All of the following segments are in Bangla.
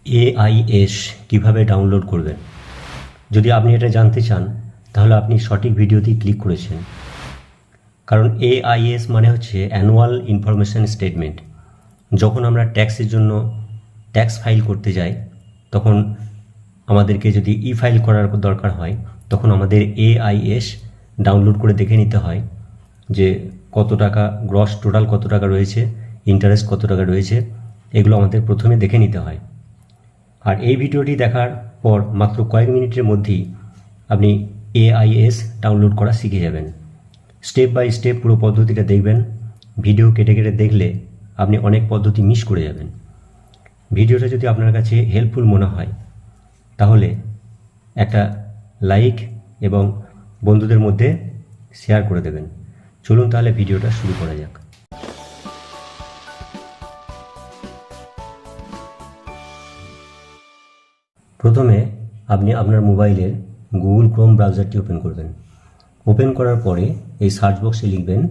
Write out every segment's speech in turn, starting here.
এআইএস কিভাবে ডাউনলোড করবেন। যদি আপনি এটা জানতে চান তাহলে আপনি সঠিক ভিডিওতেই ক্লিক করেছেন, কারণ এআইএস মানে হচ্ছে অ্যানুয়াল ইনফরমেশন স্টেটমেন্ট। যখন আমরা ট্যাক্সের জন্য ট্যাক্স ফাইল করতে যাই তখন আমাদেরকে যদি ই ফাইল করার দরকার হয় তখন আমাদের এআইএস ডাউনলোড করে দেখে নিতে হয় যে কত টাকা গ্রস টোটাল কত টাকা রয়েছে, ইন্টারেস্ট কত টাকা রয়েছে, এগুলো আমাদের প্রথমে দেখে নিতে হয়। আর এই ভিডিওটি দেখার পর মাত্র কয়েক মিনিটের মধ্যেই আপনি এআইএস ডাউনলোড করা শিখে যাবেন। স্টেপ বাই স্টেপ পুরো পদ্ধতিটা দেখবেন। ভিডিও কেটে কেটে দেখলে আপনি অনেক পদ্ধতি মিস করে যাবেন। ভিডিওটা যদি আপনার কাছে হেল্পফুল মনে হয় তাহলে একটা লাইক এবং বন্ধুদের মধ্যে শেয়ার করে দেবেন। চলুন তাহলে ভিডিওটা শুরু করা যাক। প্রথমে আপনি আপনার মোবাইলের গুগল ক্রোম ব্রাউজারটি ওপেন করবেন। ওপেন করার পরে এই সার্চ বক্সে লিখবেন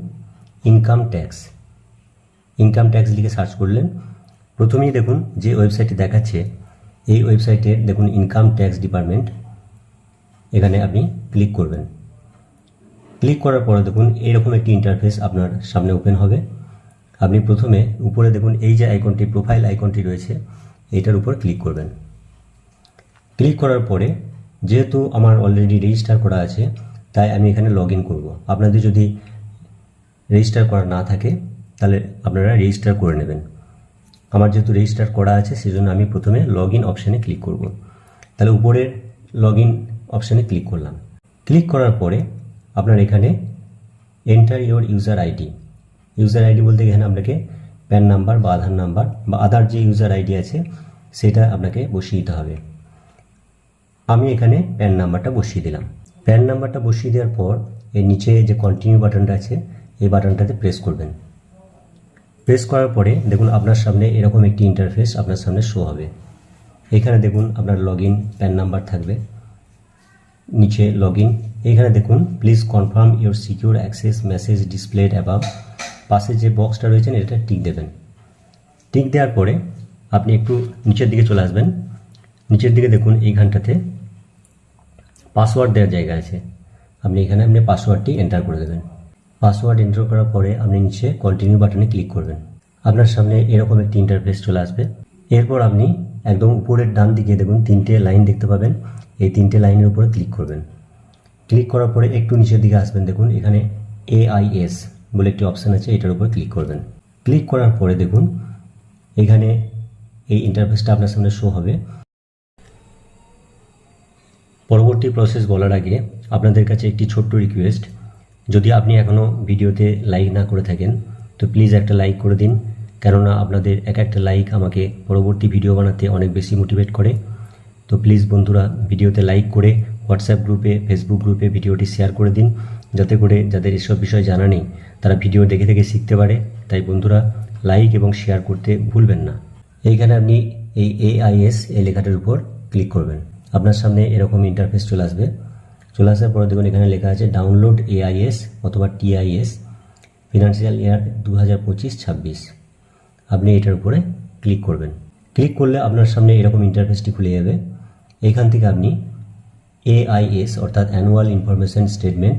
ইনকাম ট্যাক্স। ইনকাম ট্যাক্স লিখে সার্চ করলেন। প্রথমেই দেখুন যে ওয়েবসাইটটি দেখাচ্ছে এই ওয়েবসাইটের দেখুন ইনকাম ট্যাক্স ডিপার্টমেন্ট, এখানে আপনি ক্লিক করবেন। ক্লিক করার পরে দেখুন এরকম একটি ইন্টারফেস আপনার সামনে ওপেন হবে। আপনি প্রথমে উপরে দেখুন এই যে আইকনটি, প্রোফাইল আইকনটি রয়েছে, এইটার উপর ক্লিক করবেন। ক্লিক করার পরে যেহেতু আমার অলরেডি রেজিস্টার করা আছে তাই আমি এখানে লগ ইন করবো। আপনাদের যদি রেজিস্টার করা না থাকে তাহলে আপনারা রেজিস্টার করে নেবেন। আমার যেহেতু রেজিস্টার করা আছে সেজন্য আমি প্রথমে লগ ইন অপশানে ক্লিক করব। তাহলে উপরে লগ ইন অপশানে ক্লিক করলাম। ক্লিক করার পরে আপনার এখানে enter your user ID. User ID বলতে এখানে আপনাকে প্যান নাম্বার বা আধার নাম্বার বা আধার যে ইউজার আইডি আছে সেটা আপনাকে বসিয়ে দিতে হবে। আমি এখানে প্যান নাম্বারটা বসিয়ে দিলাম। প্যান নাম্বারটা বসিয়ে দেওয়ার পর এর নিচে যে কন্টিনিউ বাটনটা আছে এই বাটনটাতে প্রেস করবেন। প্রেস করার পরে দেখুন আপনার সামনে এরকম একটি ইন্টারফেস আপনার সামনে শো হবে। এখানে দেখুন আপনার লগ ইন প্যান নাম্বার থাকবে, নিচে লগ ইন। এখানে দেখুন please confirm your secure access message displayed above. পাশে যে বক্সটা রয়েছে এটা টিক দেবেন। টিক দেওয়ার পরে আপনি একটু নিচের দিকে চলে আসবেন। নিচের দিকে দেখুন এইখানটাতে পাসওয়ার্ড দেওয়ার জায়গা আছে। আপনি এখানে পাসওয়ার্ডটি এন্টার করে দেবেন। পাসওয়ার্ড এন্টার করার পরে আপনি নিচে কন্টিনিউ বাটনে ক্লিক করবেন। আপনার সামনে এরকম একটি ইন্টারফেস চলে আসবে। এরপর আপনি একদম উপরের ডান দিকে দেখুন তিনটে লাইন দেখতে পাবেন। এই তিনটে লাইনের উপরে ক্লিক করবেন। ক্লিক করার পরে একটু নিচের দিকে আসবেন, দেখুন এখানে এআইএস বলে একটি অপশান আছে, এটার উপর ক্লিক করবেন। ক্লিক করার পরে দেখুন এখানে এই ইন্টারফেসটা আপনার সামনে শো হবে। পরবর্তী প্রসেস বলার আগে আপনাদের কাছে একটি ছোট্ট রিকোয়েস্ট, যদি আপনি এখনও ভিডিওতে লাইক না করে থাকেন তো প্লিজ একটা লাইক করে দিন, কেননা আপনাদের এক একটা লাইক আমাকে পরবর্তী ভিডিও বানাতে অনেক বেশি মোটিভেট করে। তো প্লিজ বন্ধুরা ভিডিওতে লাইক করে হোয়াটসঅ্যাপ গ্রুপে, ফেসবুক গ্রুপে ভিডিওটি শেয়ার করে দিন, যাতে করে যাদের এসব বিষয় জানা নেই তারা ভিডিও দেখে দেখে শিখতে পারে। তাই বন্ধুরা লাইক এবং শেয়ার করতে ভুলবেন না। এইখানে আপনি এই এআইএস এই লেখাটার উপর ক্লিক করবেন। আপনার সামনে এরকম ইন্টারফেস চলে আসবে। চলে আসার পরে দেখুন এখানে লেখা আছে ডাউনলোড এআইএস অথবা টিআইএস ফিনান্সিয়াল ইয়ার 2025-26। আপনি এটার উপরে ক্লিক করবেন। ক্লিক করলে আপনার সামনে এরকম ইন্টারফেসটি খুলে যাবে। এখান থেকে আপনি এআইএস অর্থাৎ অ্যানুয়াল ইনফরমেশন স্টেটমেন্ট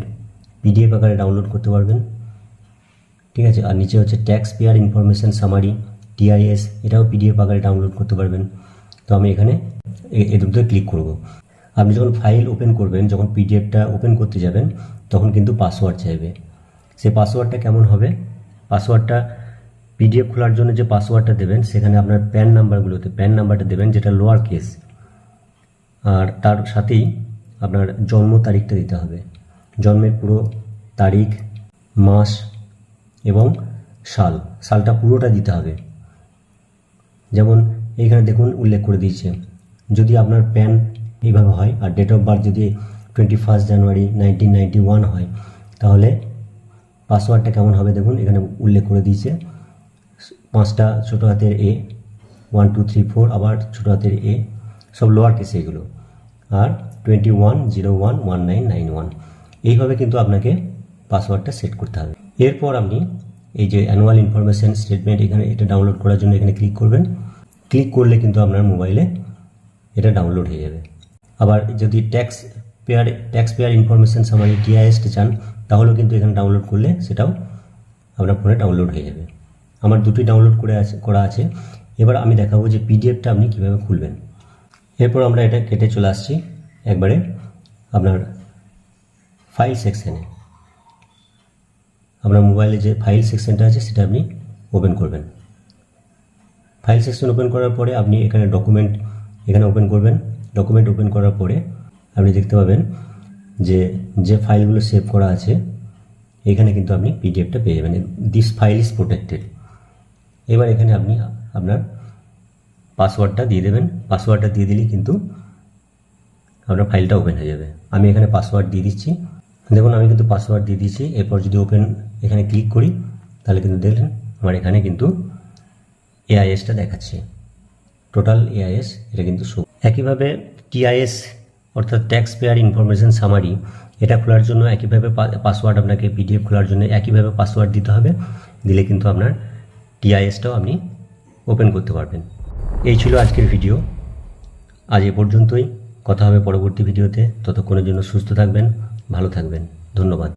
পিডিএফ আকারে ডাউনলোড করতে পারবেন। ঠিক আছে। আর নিচে হচ্ছে tax payer information summary TIS, এটাও পিডিএফ আকারে ডাউনলোড করতে পারবেন। তো আমি এখানে এই দুটোতে ক্লিক করব। আপনি যখন ফাইল ওপেন করবেন, যখন পিডিএফটা ওপেন করতে যাবেন তখন কিন্তু পাসওয়ার্ড চাইবে। সেই পাসওয়ার্ডটা কেমন হবে? পাসওয়ার্ডটা পিডিএফ খোলার জন্য যে পাসওয়ার্ডটা দেবেন সেখানে আপনার প্যান নাম্বারগুলোতে প্যান নাম্বারটা দেবেন যেটা লোয়ার কেস, আর তার সাথেই আপনার জন্ম তারিখটা দিতে হবে। জন্মের পুরো তারিখ, মাস এবং সালটা পুরোটা দিতে হবে। যেমন এইখানে দেখুন উল্লেখ করে দিয়েছে, যদি আপনার প্যান এইভাবে হয় আর ডেট অফ বার্থ যদি 21 জানুয়ারি 1991 হয় তাহলে পাসওয়ার্ডটা কেমন হবে দেখুন এখানে উল্লেখ করে দিয়েছে। 5টা ছোটো হাতের এ, 1 2 3 4, আবার ছোটো হাতের এ, সব লোয়ার কেসে এগুলো, আর 21011991। এইভাবে কিন্তু আপনাকে পাসওয়ার্ডটা সেট করতে হবে। এরপর আপনি এই যে অ্যানুয়াল ইনফরমেশন স্টেটমেন্ট এখানে এটা ডাউনলোড করার জন্য এখানে ক্লিক করবেন। ক্লিক করলে কিন্তু আপনার মোবাইলে এটা ডাউনলোড হয়ে যাবে। আবার যদি ট্যাক্স পেয়ার ইনফরমেশন সামারি টিআইএসটা চান তাহলেও কিন্তু এখানে ডাউনলোড করলে সেটাও আপনার ফোনে ডাউনলোড হয়ে যাবে। আমার দুটি ডাউনলোড করা আছে। এবার আমি দেখাবো যে পিডিএফটা আপনি কীভাবে খুলবেন। এরপর আমরা এটা কেটে চলে আসছি একবারে আপনার ফাইল সেকশানে। আপনার মোবাইলে যে ফাইল সেকশনটা আছে সেটা আপনি ওপেন করবেন। ফাইল সেকশন ওপেন করার পরে আপনি এখানে ডকুমেন্ট ওপেন করবেন। ডকুমেন্ট ওপেন করার পরে আপনি দেখতে পাবেন যে ফাইলগুলো সেভ করা আছে এখানে কিন্তু আপনি পিডিএফটা পেয়ে যাবেন। This file is protected. এবার এখানে আপনি আপনার পাসওয়ার্ডটা দিয়ে দেবেন। পাসওয়ার্ডটা দিয়ে দিলেই কিন্তু আপনার ফাইলটা ওপেন হয়ে যাবে। আমি এখানে পাসওয়ার্ড দিয়ে দিচ্ছি। দেখুন আমি কিন্তু পাসওয়ার্ড দিয়ে দিচ্ছি। এরপর যদি ওপেন এখানে ক্লিক করি তাহলে কিন্তু দেখলেন আমার এখানে কিন্তু এআইএসটা দেখাচ্ছে, টোটাল এআইএস এটা কিন্তু শো। একইভাবে টিআইএস অর্থাৎ ট্যাক্স পেয়ার ইনফরমেশন সামারি এটা খোলার জন্য একইভাবে পাসওয়ার্ড আপনাকে পিডিএফ খোলার জন্য একইভাবে পাসওয়ার্ড দিতে হবে। দিলে কিন্তু আপনার টিআইএসটাও আপনি ওপেন করতে পারবেন। এই ছিল আজকের ভিডিও। আজ এ পর্যন্তই। কথা হবে পরবর্তী ভিডিওতে। ততক্ষণের জন্য সুস্থ থাকবেন, ভালো থাকবেন। ধন্যবাদ।